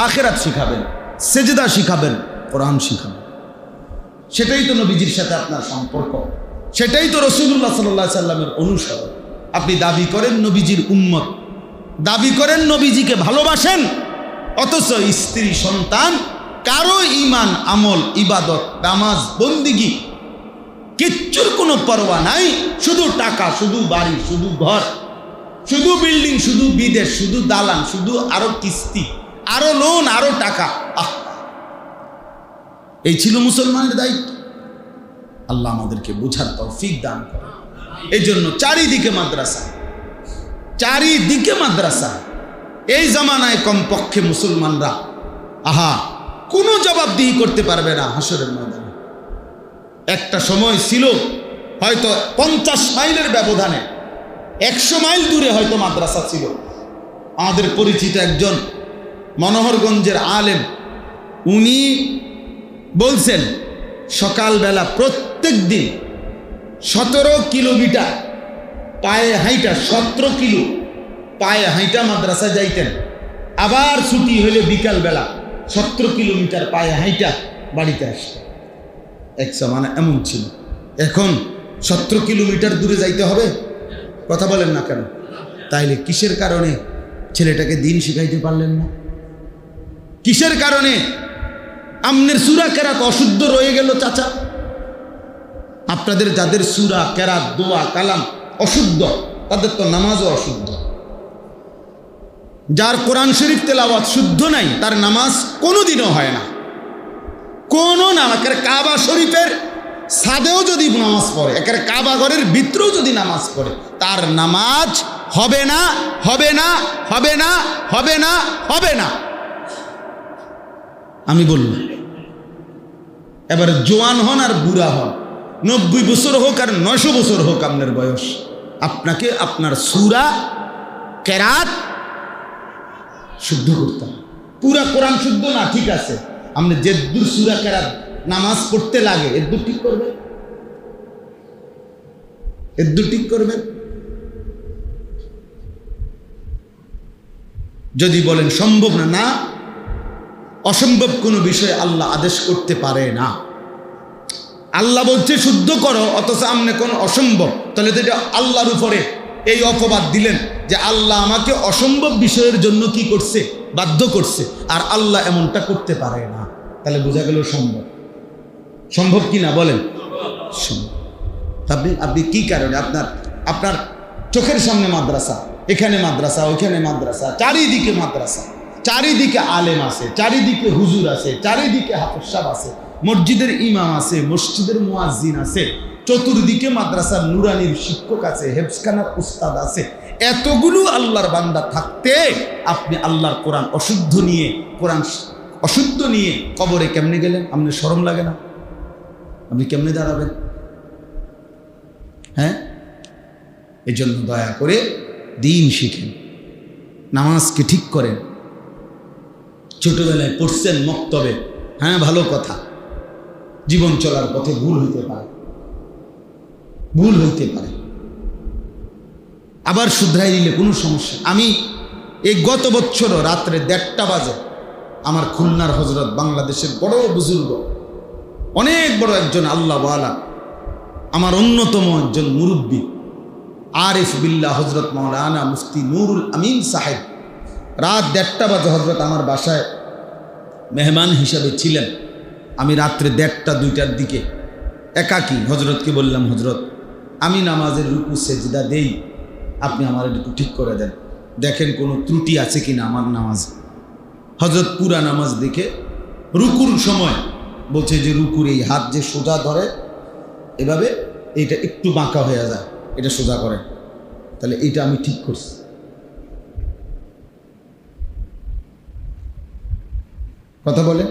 আখিরাত শিখাবেন, সেজদা শিখাবেন, কোরআন শিখাবেন। সেটাই তো নবীজির সাথে আপনার সম্পর্ক, সেটাই তো রাসূলুল্লাহ সাল্লাল্লাহু আলাইহি সাল্লামের অনুসরণ। আপনি দাবি করেন নবীজির উম্মত, দাবি করেন নবীজিকে ভালোবাসেন, অথচ স্ত্রী সন্তান কারো ঈমান আমল ইবাদত নামাজ বন্দিগি কিচ্ছুর কোনো পরোয়া নাই, শুধু টাকা, শুধু বাড়ি, শুধু ঘর, শুধু বিল্ডিং, শুধু বিদেশ, শুধু দালান, শুধু আরো কিস্তি, আরো লোন, আরো টাকা। এই ছিল মুসলমানের দায়িত্ব। আল্লাহ আমাদেরকে বুঝার তৌফিক দান করে। এই জন্য চারিদিকে মাদ্রাসা, চারিদিকে মাদ্রাসা। এই জামানায় কমপক্ষে মুসলমানরা কোনো জবাবদিহি করতে পারবে না হাসরের ময়দানে। একটা সময় ছিল হয়তো 50 মাইলের ব্যবধানে, 100 মাইল দূরে হয়তো মাদ্রাসা ছিল। আমাদের পরিচিত একজন মনোহরগঞ্জের আলেম, উনি বলছেন সকালবেলা প্রত্যেক দিন 17 কিলোমিটার পায়ে হাইটা, 17 কিলো পায়ে হাইটা মাদ্রাসা যাইতেন। আবার ছুটি হইলে বিকালবেলা 17 কিলোমিটার পায়ে হাইটা বাড়িতে আসতেন। এক জামানা এমন ছিল। এখন 17 কিলোমিটার দূরে যাইতে হবে? কথা বলেন না কেন? তাইলে কিসের কারণে ছেলেটাকে দিন শিখাইতে পারলেন না? কিসের কারণে আমনের সূরা কেরাত অশুদ্ধ রয়ে গেল? চাচা, আপনাদের যাদের সূরা কেরাত দোয়া কালাম অশুদ্ধ, তাদের তো নামাজও অশুদ্ধ। যার কোরআন শরীফ তেলাওয়াত শুদ্ধ নাই, তার নামাজ কোনোদিনও হয় না। কোনো নামাজ, কাবা শরীফের ছাদেও যদি নামাজ পড়ে, একেবারে কাবা ঘরের ভিতরেও যদি নামাজ পড়ে, তার নামাজ হবে না, হবে না, হবে না, হবে না, হবে না। আমি বললাম, এবার জোয়ান হন আর বুড়া হন, 90 বছর হোক আর 900 বছর হোক আপনার বয়স, আপনাকে আপনার সূরা কেরাত শুদ্ধ করতে হবে। পুরা কোরআন শুদ্ধ না, ঠিক আছে, আপনি যে দূর সূরা কেরাত নামাজ পড়তে লাগে এর দূর ঠিক করবেন, এর দূর ঠিক করবেন। যদি বলেন সম্ভব না, না, অসম্ভব কোনো বিষয় আল্লাহ আদেশ করতে পারে না। আল্লাহ বলছে শুদ্ধ করো, অথচ আমনে কোন অসম্ভব, তাহলে তো এটা আল্লাহর উপরে এই অপবাদ দিলেন যে আল্লাহ আমাকে অসম্ভব বিষয়ের জন্য কি করছে, বাধ্য করছে, আর আল্লাহ এমনটা করতে পারে না। তাহলে বোঝা গেল সম্ভব। সম্ভব কি না বলেন? আপনি কি কারণে আপনার চোখের সামনে মাদ্রাসা, এখানে মাদ্রাসা, ওইখানে মাদ্রাসা, চারিদিকে মাদ্রাসা, চারিদিকে আলেম আছে, চারিদিকে হুজুর আছে, চারিদিকে হাফেজ সাহেব আছে, মসজিদের ইমাম আছে, মসজিদের মুয়াজ্জিন আছে, চতুর্দিকে মাদ্রাসার নুরানির শিক্ষক আছে, হেফজখানার উস্তাদ আছে। এতগুলো আল্লাহর বান্দা থাকতে আপনি আল্লাহর কোরআন অশুদ্ধ নিয়ে, কোরআন অশুদ্ধ নিয়ে কবরে কেমনে গেলেন? আপনার শরম লাগে না? আপনি কেমনে দাঁড়াবেন? হ্যাঁ, এই জন্য দয়া করে দিন শিখেন, নামাজকে ঠিক করেন। ছোটবেলায় পড়ছেন মক্তবে, হ্যাঁ ভালো কথা, জীবন চলার পথে ভুল হইতে পারে, ভুল হইতে পারে, আবার শুধরাই দিলে কোনো সমস্যা। আমি এই গত বছরও রাত্রে 1:30 বাজে আমার খুলনার হজরত, বাংলাদেশের বড় বুজুর্গ, অনেক বড় একজন আল্লাহওয়ালা, আমার অন্যতম একজন মুরব্বী আরিফ বিল্লাহ হজরত মাওলানা মুফতি নুরুল আমিন সাহেব, রাত 1:30 বাজে হজরত আমার বাসায় মেহমান হিসাবে ছিলেন। আমি রাত্রে 1:30-2টার দিকে একাকী হজরতকে বললাম, হজরত আমি নামাজের রুকু সেজদা দেই, আপনি আমার একটু ঠিক করে দেন, দেখেন কোনো ত্রুটি আছে কিনা আমার নামাজ। হজরত পুরা নামাজ দেখে রুকুর সময় বলছে যে রুকুর এই হাত যে সোজা ধরে এভাবে, এইটা একটু বাঁকা হয়ে যায়, এটা সোজা করেন, তাহলে এইটা আমি ঠিক করছি। কথা বলে,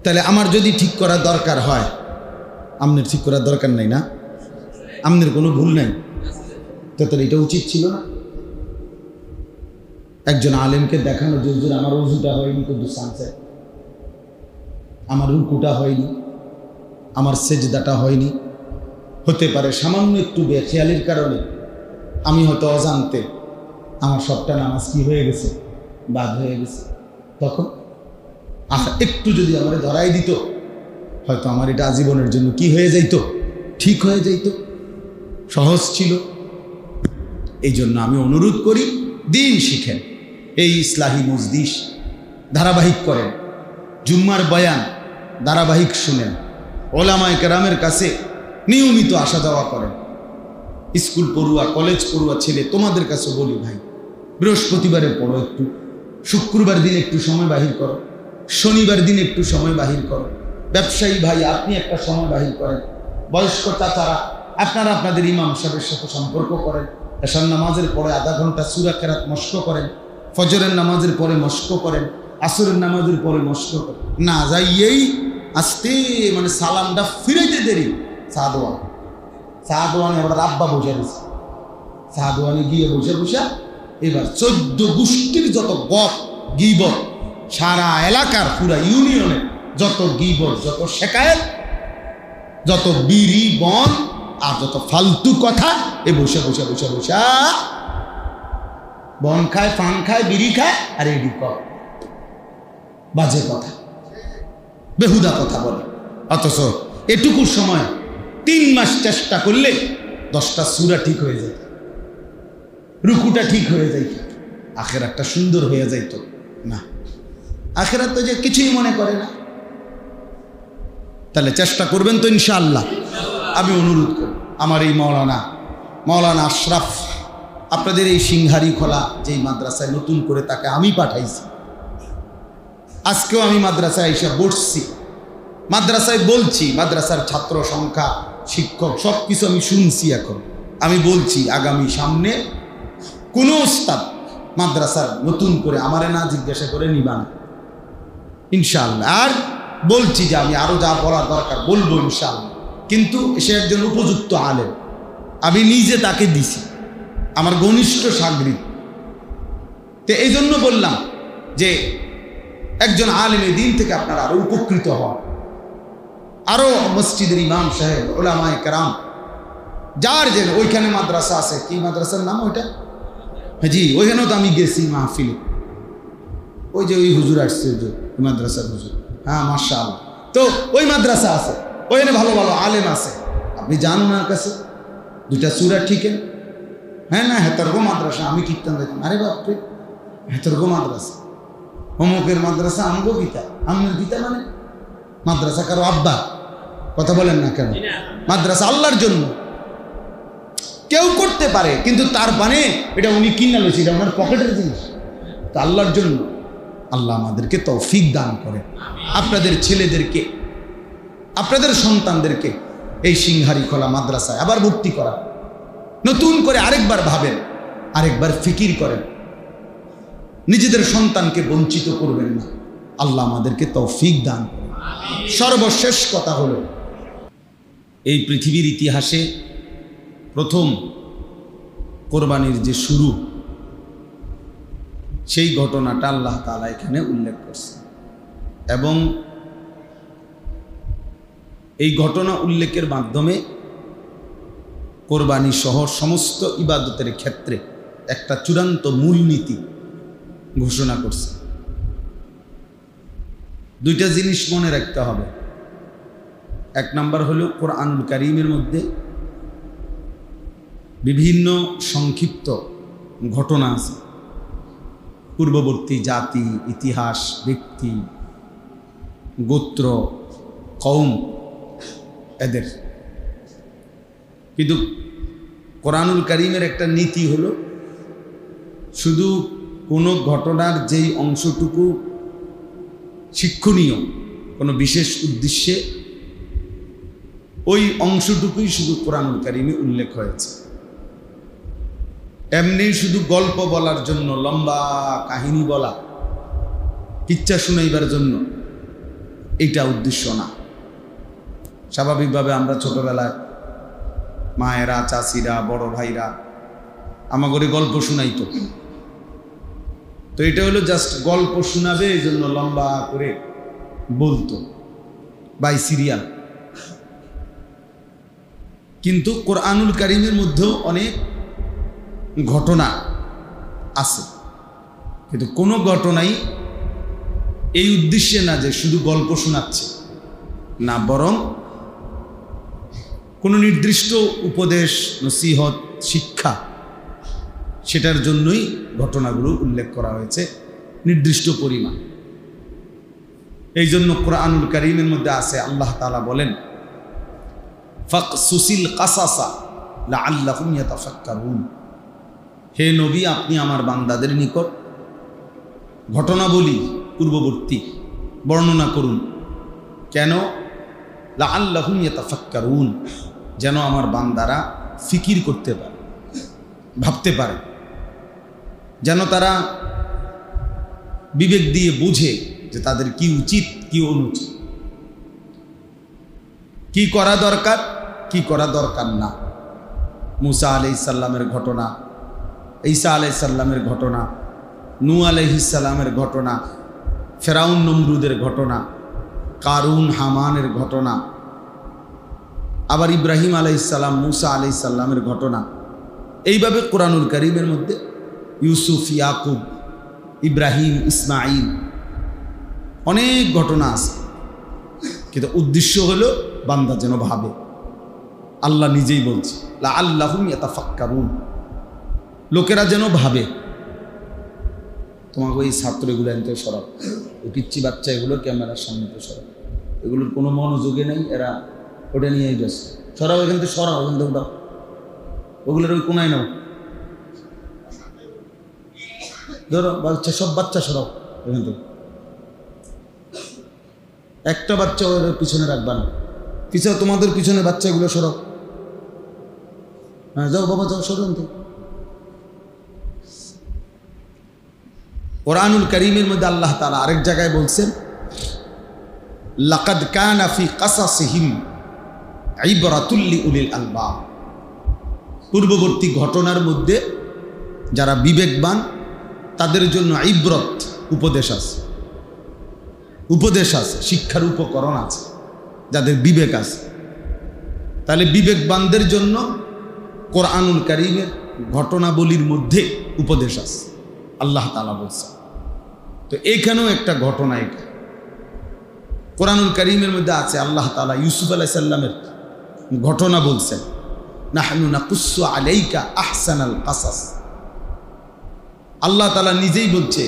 তাহলে আমার যদি ঠিক করার দরকার হয়, আপনার ঠিক করার দরকার নাই না? আপনার কোনো ভুল নাই, তাহলে এটা উচিত ছিল না? একজন আলেমকে দেখানো যে হুজুর আমার ওযুটা হয়নি, কিন্তু সানসে আমার রুকুটা হয়নি, আমার সেজদাটা হয়নি, হতে পারে সামান্য একটু বেখেয়ালির কারণে, আমি হয়তো অজান্তে আমার সবটা নামাজ কি হয়ে গেছে, বাদ হয়ে গেছে। তখন একটু যদি আমার ধরাই দিত, হয়তো আমার এটা আজীবনের জন্য কি হয়ে যাইতো, ঠিক হয়ে যাইত, সহজ ছিল। এই জন্য আমি অনুরোধ করি, দিন শিখেন, এই ইসলাহি মজলিস ধারাবাহিক করেন, জুম্মার বয়ান ধারাবাহিক শুনেন, ওলামায়ে কেরামের কাছে নিয়মিত আসা যাওয়া করেন। স্কুল পড়ুয়া, কলেজ পড়ুয়া ছেলে, তোমাদের কাছে বলি ভাই, বৃহস্পতিবারে পড়ো একটু, শুক্রবার দিন একটু সময় বাহির করো, শনিবার দিন একটু সময় বাহির করো। ব্যবসায়ী ভাই, আপনি একটা সময় বাহির করেন। বয়স্ক চাচারা, আপনারা আপনাদের ইমাম সাহেবের সাথে সম্পর্ক করেন। এশার নামাজের পরে আধা ঘন্টা সূরা কেরাত মস্ক করেন, ফজরের নামাজের পরে মস্ক করেন, আসরের নামাজের পরে মস্ক করেন। না যাইয়েই আস্তে মানে সালামটা ফিরাইতে দেরি, সাদওয়ানে আবার আব্বা বসে গেছে, সাদওয়ানে গিয়ে বসে বসে এবার 14 গোষ্ঠীর যত গপ গীবত, সারা এলাকার পুরা ইউনিয়নে যত গীবত, যত শেকায়েত, যত বিড়ি বন আর যত ফালতু কথা, এ বসে বসে বসে বসে বন খায়, পান খায়, বিড়ি খায়, আর এডি কর বাজে কথা, বেহুদা কথা বলে। অথচ এটুকু সময় 3 মাস চেষ্টা করলে 10টা সূরা ঠিক হয়ে যায়, রুকুটা ঠিক হয়ে যায়, আখিরাতটা সুন্দর হয়ে যাইতো। না, আখিরাত তো যে কিছুই মনে করে না। তাহলে চেষ্টা করবেন তো ইনশাআল্লাহ। আমি অনুরোধ করি, আমার এই মাওলানা আশরাফ, আপনাদের এই সিংহারি খোলা যেই মাদ্রাসায় নতুন করে তাকে আমি পাঠাইছি, আজকেও আমি মাদ্রাসায় এসে বসছি, মাদ্রাসায় বলছি, মাদ্রাসার ছাত্র সংখ্যা, শিক্ষক সব কিছু আমি শুনছি। এখন আমি বলছি, আগামী সামনে কোনো ওস্তাদ মাদ্রাসার নতুন করে আমারে না জিজ্ঞাসা করে নিবা না ইনশাআল্লাহ। আর বলছি যে আমি আরও যা বলার দরকার বলবো ইনশাআল্লাহ, কিন্তু সে একজন উপযুক্ত আলেম, আমি নিজে তাকে দিছি, আমার ঘনিষ্ঠ সাগরিদ। তো এই জন্য বললাম যে একজন আলেমে দিন থেকে আপনারা আরো উপকৃত হন, আরো মসজিদের ইমাম সাহেব, ওলামায়ে কেরাম, যার যেন ওইখানে মাদ্রাসা আছে, কি মাদ্রাসার নাম ওইটা? জি, ওইখানেও তো আমি গেছি মাহফিলে, ওই যে ওই হুজুর আসছে, ওই মাদ্রাসার হুজুর, হ্যাঁ মাশাআল্লাহ। তো ওই মাদ্রাসা আছে, ওইখানে ভালো ভালো আলেম আছে, আপনি যান ওনার কাছে, 2টা সূরা ঠিক হ্যাঁ না, হেতর্গ মাদ্রাসা, আমি কীর্তন দেখতাম, আরে বাপরে হেতর্গ মাদ্রাসা, অমুকের মাদ্রাসা, আমগো গীতা, আমার গীতা মানে মাদ্রাসা কারো আব্বা, কথা বলেন না কেন? মাদ্রাসা আল্লাহর জন্য, কেউ করতে পারে, কিন্তু তার মানে এটা উনি কিনা লইছে, এটা ওনার পকেটের জিনিস, তো আল্লাহর জন্য। আল্লাহ আমাদেরকে তৌফিক দান করে, আপনাদের ছেলেদেরকে, আপনাদের সন্তানদেরকে এই সিংহারি খোলা মাদ্রাসায় আবার ভর্তি করা, নতুন করে আরেকবার ভাবেন, আরেকবার ফিকির করেন, নিজেদের সন্তানকে বঞ্চিত করবেন না। আল্লাহ আমাদেরকে তৌফিক দান করে। সর্বশেষ কথা হলো, এই পৃথিবীর ইতিহাসে প্রথম কোরবানির যে শুরু, সেই ঘটনাটা আল্লাহ তাআলা এখানে উল্লেখ করছে, এবং এই ঘটনা উল্লেখের মাধ্যমে কোরবানি সহ সমস্ত ইবাদতের ক্ষেত্রে একটা চূড়ান্ত মূলনীতি ঘোষণা করছে। 2টা জিনিস মনে রাখতে হবে। 1 নাম্বার হলো, কোরআনুল কারীমের মধ্যে বিভিন্ন সংক্ষিপ্ত ঘটনা আছে, পূর্ববর্তী জাতি, ইতিহাস, ব্যক্তি, গোত্র, কওম, এদের। কিন্তু কোরআনুল কারীমের একটা নীতি হলো, শুধু কোনো ঘটনার যেই অংশটুকু শিক্ষণীয়, কোনো বিশেষ উদ্দেশ্যে, ওই অংশটুকুই শুধু কোরআনুল কারীমে উল্লেখ হয়েছে। এমনি শুধু গল্প বলার জন্য, লম্বা কাহিনী বলা, কিচ্ছা শুনাইবার জন্য, এইটা উদ্দেশ্য না। স্বাভাবিকভাবে আমরা ছোটবেলায় মায়েরা, চাচিরা, বড় ভাইরা আমাগরে গল্প শুনাইতো, তো এটা হলো জাস্ট গল্প শোনাবে, এই জন্য লম্বা করে বলতো, বাই সিরিয়াল। কিন্তু কোরআনুল কারীমের মধ্যেও অনেক ঘটনা আছে, কিন্তু কোনো ঘটনাই এই উদ্দেশ্যে না যে শুধু গল্প শোনাচ্ছে, না, বরং কোনো নির্দিষ্ট উপদেশ, নসিহত, শিক্ষা, সেটার জন্যই ঘটনাগুলো উল্লেখ করা হয়েছে নির্দিষ্ট পরিমাণ। এই জন্য কোরআনুল কারীমের মধ্যে আছে, আল্লাহ তাআলা বলেন, ফাকসুসিল কাসাসা লাআল্লাহুম ইয়াতাফাক্কারুন। হে নবী, আপনি আমার বান্দাদের নিকট ঘটনাবলী পূর্ববর্তী বর্ণনা করুন। কেন? লাআল্লাহুম ইয়াতাফাক্কারুন, যেন আমার বান্দারা ফিকির করতে পারে, ভাবতে পারে, যেন তারা বিবেক দিয়ে বুঝে যে তাদের কি উচিত, কি অনুচিত, কি করা দরকার, কি করা দরকার না। মুসা আলাইহিস সালামের ঘটনা, ঈসা আলাইহিস সালামের ঘটনা, নূহ আলাইহিস সালামের ঘটনা, ফেরাউন নমরুদের ঘটনা, কারুন হামানের ঘটনা, আবার ইব্রাহিম আলাইহিস সালাম, মুসা আলাইহিস সালামের ঘটনা। এইভাবে কোরআনুল কারীমের মধ্যে ইউসুফ, ইয়াকুব, ইব্রাহিম, ইসমাঈল অনেক ঘটনা আছে। কিন্তু উদ্দেশ্য হলো বান্দা যেন ভাবে। আল্লাহ নিজেই বলছে, লাআল্লাহুম ইয়াতাফাক্কারুন, লোকেরা যেন ভাবে। তোমাকে ওই ছাত্রগুলো এনতে সরাও, ওই পিচ্ছি বাচ্চা এগুলো ক্যামেরার সামনে তো সরাও, এগুলোর কোনো মনোযোগে নেই, এরা ওটা নিয়েই ব্যস্ত। সরাও, এখান থেকে সরাও, ওখান থেকে দাও, ওগুলোর ওই কোনায় নাও, ধরো বাচ্চা, সব বাচ্চা সরাও এখান থেকে। একটা বাচ্চা ওর পিছনে রাখবা না, পিছনে তোমাদের পিছনে বাচ্চাগুলো সরাও। হ্যাঁ, যাও বাবা, যাও, সরান তো। কোরআনুল কারীমের মধ্যে আল্লাহ তাআলা আরেক জায়গায় বলছেন, লাকাদ কানা ফি কাসাসিহিম ইবরাতুল লিউলিল আলবাব। পূর্ববর্তী ঘটনার মধ্যে যারা বিবেকবান তাদের জন্য ইবরত, উপদেশ আছে, উপদেশ আছে, শিক্ষার উপকরণ আছে, যাদের বিবেক আছে। তাহলে বিবেকবানদের জন্য কোরআনুল কারীমের ঘটনাবলীর মধ্যে উপদেশ আছে, আল্লাহ তাআলা বলছে। তো এইখানেও একটা ঘটনা, এটা কোরআনুল কারীমের মধ্যে আছে। আল্লাহ তাআলা ইউসুফ আলাইহিস সালামের ঘটনা বলছেন, নাহনু নাকুসসু আলাইকা আহসানাল কাসাস। আল্লাহ তাআলা নিজেই বলছে,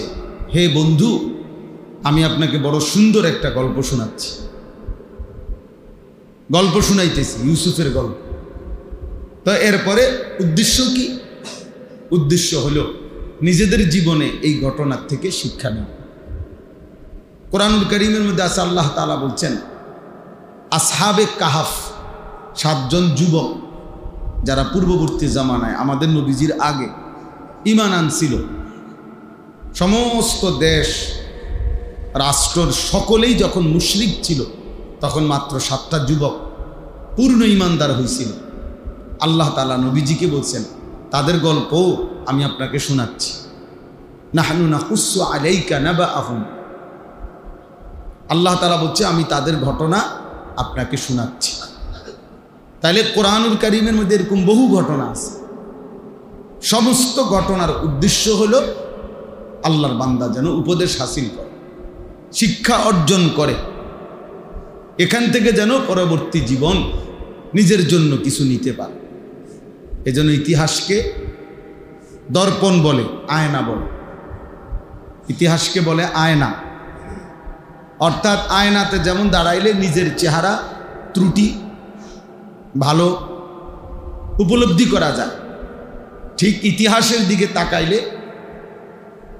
হে বন্ধু, আমি আপনাকে বড় সুন্দর একটা গল্প শোনাচ্ছি, গল্প শুনাইতেছি, ইউসুফের গল্প। তো এরপরে উদ্দেশ্য কি? উদ্দেশ্য হলো নিজেদের জীবনে এই ঘটনার থেকে শিক্ষা নেওয়া। কোরআনুল কারীমের মধ্যে আছে, আল্লাহ তাআলা বলছেন, আসহাবে কাহাফ, 7 জন যুবক যারা পূর্ববর্তী জামানায় আমাদের নবীজির আগে ঈমান আনছিল। সমস্ত দেশ রাষ্ট্রের সকলেই যখন মুশরিক ছিল, তখন মাত্র 7টা যুবক পূর্ণ ঈমানদার হয়েছিল। আল্লাহ তাআলা নবীজিকে বলছেন, তাদের গল্পও আমি আপনাকে শোনাচ্ছি। নাহনু নাকুসসু আলাইকা নাবাআহুম। আল্লাহ তাআলা বলছে, আমি তাদের ঘটনা আপনাকে শোনাচ্ছি। তাহলে কোরআনুল কারীমের মধ্যে এরকম বহু ঘটনা আছে। সমস্ত ঘটনার উদ্দেশ্য হলো আল্লাহর বান্দা যেন উপদেশ হাসিল করে, শিক্ষা অর্জন করে, এখান থেকে যেন পরবর্তী জীবন নিজের জন্য কিছু নিতে পারে। এজন্য ইতিহাসকে দর্পণ বলে, আয়না বলে। ইতিহাসকে বলে আয়না, অর্থাৎ আয়নাতে যেমন দাঁড়াইলে নিজের চেহারা ত্রুটি ভালো উপলব্ধি করা যায়, ঠিক ইতিহাসের দিকে তাকাইলে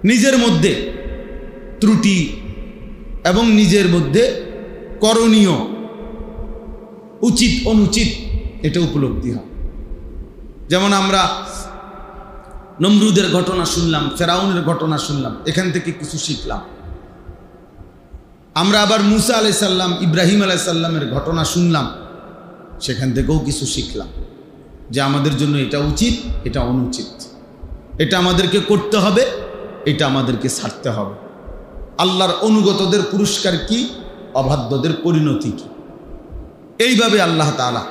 নিজের মধ্যে ত্রুটি এবং নিজের মধ্যে করণীয়, উচিত অনুচিত, এটা উপলব্ধি হয়। যেমন আমরা নমরুদের ঘটনা শুনলাম, ফেরাউনের ঘটনা শুনলাম, এখান থেকে কিছু শিখলাম। আমরা আবার মুসা আলাইহিস সালাম, ইব্রাহিম আলাইহিস সালামের ঘটনা শুনলাম, সেখান থেকেও কিছু শিখলাম যে আমাদের জন্য এটা উচিত, এটা অনুচিত, এটা আমাদেরকে করতে হবে, এটা আমাদেরকে ছাড়তে হবে। আল্লাহর অনুগতদের পুরস্কার কি, অবাধ্যদের পরিণতি কি। এইভাবে আল্লাহ তাআলা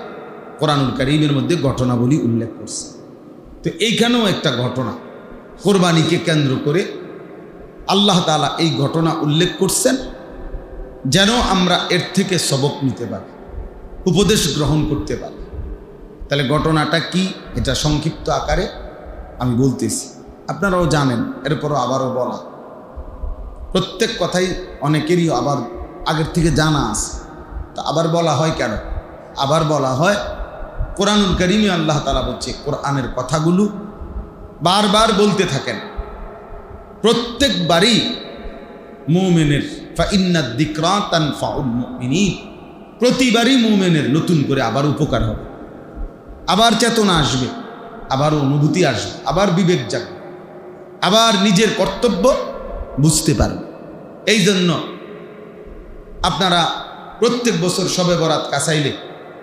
কোরআনুল কারীমের মধ্যে ঘটনাবলী উল্লেখ করছে। তো এইখানেও একটা ঘটনা, কোরবানিকে কেন্দ্র করে আল্লাহ তাআলা এই ঘটনা উল্লেখ করছেন যেন আমরা এর থেকে সবক নিতে পারি, উপদেশ গ্রহণ করতে পারি। তাহলে ঘটনাটা কি এটা সংক্ষিপ্ত আকারে আমি বলতেছি, আপনারাও জানেন, এরপরও আবারও বলা, প্রত্যেক কথাই অনেকেরই আবার আগের থেকে জানা আছে। তা আবার বলা হয় কেন? আবার বলা হয় কোরআনুল কারীমে আল্লাহ তাআলা বলছে, কোরআনের কথাগুলো বারবার বলতে থাকেন, প্রত্যেকবারই মুমিনের ফাইন্নাদ যিকরা তানফাউল মুমিনিন, প্রতিবারই মুমিনের নতুন করে আবার উপকার হবে, আবার চেতনা আসবে, আবার অনুভূতি আসবে, আবার বিবেক জাগবে, আবার নিজের কর্তব্য বুঝতে পারবে। এই জন্য আপনারা প্রত্যেক বছর শবে বরাত কাছাইলে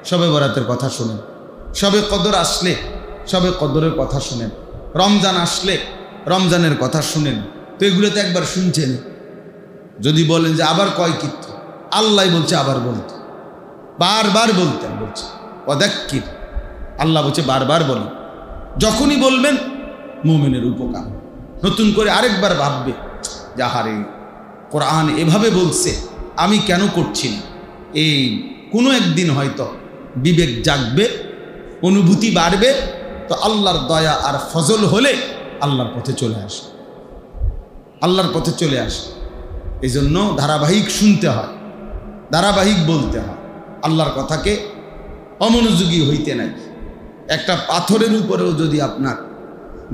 শবে বরাতের কথা শুনেন, শবে কদর আসলে শবে কদরের কথা শুনেন, রমজান আসলে রমজানের কথা শুনেন। তো এগুলো তো একবার শুনছেন, যদি বলেন যে আবার কয় কীর্তন, আল্লাহ বলছে আবার বলতে, বারবার বলতেন, বলছে ওয়াদাক্কির, আল্লাহ বলছে বারবার বলেন। যখনই বলবেন মুমিনের উপকার, নতুন করে আরেকবার ভাববে যে আহারে কোরআন এভাবে বলছে, আমি কেন করছি না। এই কোনো একদিন হয়তো বিবেক জাগবে, অনুভূতি বাড়বে, তো আল্লাহর দয়া আর ফজল হলে আল্লাহর পথে চলে আসে, আল্লাহর পথে চলে আসে। এই জন্য ধারাবাহিক শুনতে হয়, ধারাবাহিক বলতে হয়, আল্লাহর কথাকে অমনোযোগী হইতে নাই। একটা পাথরের উপরেও যদি আপনার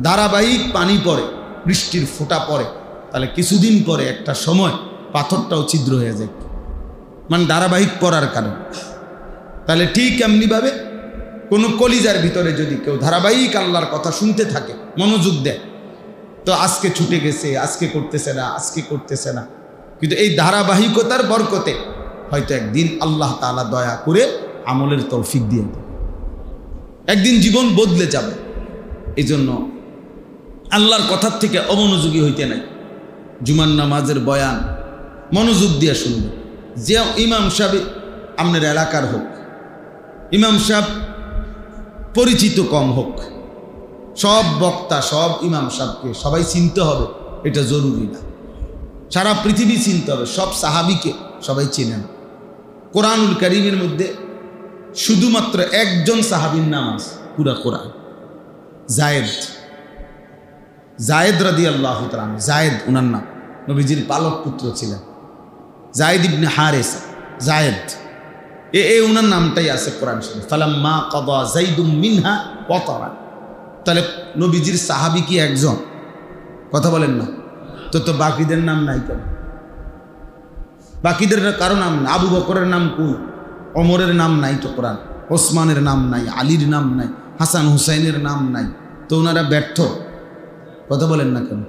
ধারাবাহিক পানি পড়ে, বৃষ্টির ফোঁটা পড়ে, তাহলে কিছুদিন পরে একটা সময় পাথরটাও ছিদ্র হয়ে যায়, মানে ধারাবাহিক পড়ার কারণে। তাহলে ঠিক এমনিভাবে কোনো কলিজার ভিতরে যদি কেউ ধারাবাহিক আল্লাহর কথা শুনতে থাকে, মনোযোগ দেয়, তো আজকে ছুটে গেছে, আজকে করতেছে না, আজকে করতেছে না, কিন্তু এই ধারাবাহিকতার বরকতে হয়তো একদিন আল্লাহ তাআলা দয়া করে আমলের তৌফিক দিয়ে দেবে, একদিন জীবন বদলে যাবে। এই জন্য আল্লাহর কথার থেকে অমনোযোগী হইতে নাই। জুমার নামাজের বয়ান মনোযোগ দিয়ে শুনবে। যে ইমাম সাহেব আপনার এলাকার হোক, ইমাম সাহেব পরিচিত কম হোক, সব বক্তা সব ইমাম সাহেবকে সবাই চিনতে হবে এটা জরুরি না। সারা পৃথিবী চিনতে হবে, সব সাহাবীকে সবাই চেনেন। কোরআনুল কারীমের মধ্যে শুধুমাত্র একজন সাহাবীর নাম আছে পুরা কোরআন, জায়েদ রাদিয়াল্লাহু তাআলা। জায়েদ ওনার নাম, নবীজির পালক পুত্র ছিলেন, জায়েদ ইবনে হারেসা। জায়েদ ওনার নামটাই আছে কোরআন শরীফ, ফালাম্মা কাদা যাইদুম মিনহা ওয়াতারা। তাহলে নবীজির সাহাবী কি একজন? কথা বলেন না তো বাকিদের নাম নাই কেন? বাকিদের কারো নাম না। আবু বকরের নাম কই? ওমরের নাম নাই তো কোরআন, ওসমানের নাম নাই, আলীর নাম নাই, হাসান হুসাইনের নাম নাই, তো ওনারা ব্যর্থ। কথা বলেন না কেন?